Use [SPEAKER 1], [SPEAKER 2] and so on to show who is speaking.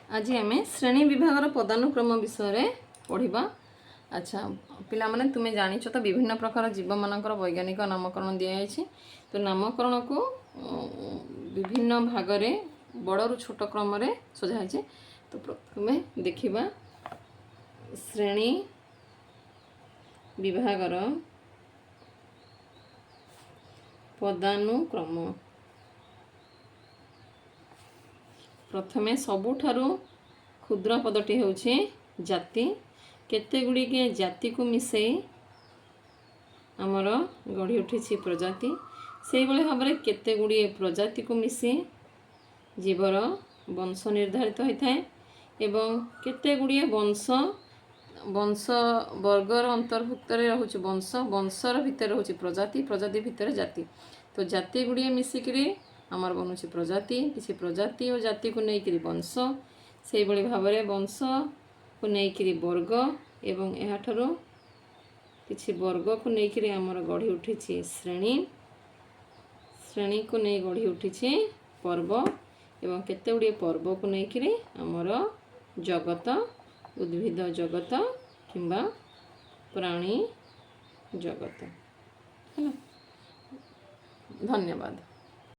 [SPEAKER 1] आज आम श्रेणी विभाग पदानुक्रम विषय पढ़ा। अच्छा पिला माने तुम्हें जानिछ तो विभिन्न प्रकार जीव मानकर वैज्ञानिक नामकरण दिखाई। तो नामकरण को विभिन्न भाग में बड़ू छोट क्रम रे सजाई। तो प्रथम देखिबा श्रेणी विभागर पदानुक्रम। प्रथमे सबुठारु क्षुद्र पदटी होउछि जाति। केते गुड़िके जाति को मिसई आमर गढ़ी उठी प्रजाति। से भाई भाव में केते गुड़िए प्रजाति को मिसी जीवर वंश निर्धारित होता है एवं केते गुड़िए वंश वर्गर अंतर्भुक्त रोच वंशर भितर रोच प्रजाति प्रजाति भितर जाति। तो जाति गुड़िए मिसिकी आमर बनूँ प्रजाति। किसी प्रजाति और जाति को लेकर वंश से भाई भाव में वंश को लेकर वर्ग एवं याठार किसी वर्ग को लेकर आमर गढ़ी उठी श्रेणी। श्रेणी को नहीं गढ़ी उठी पर्व एवं केते गुड़िए पर्व को लेकर आमर जगत उद्भिद जगत किंबा प्राणी जगत। धन्यवाद।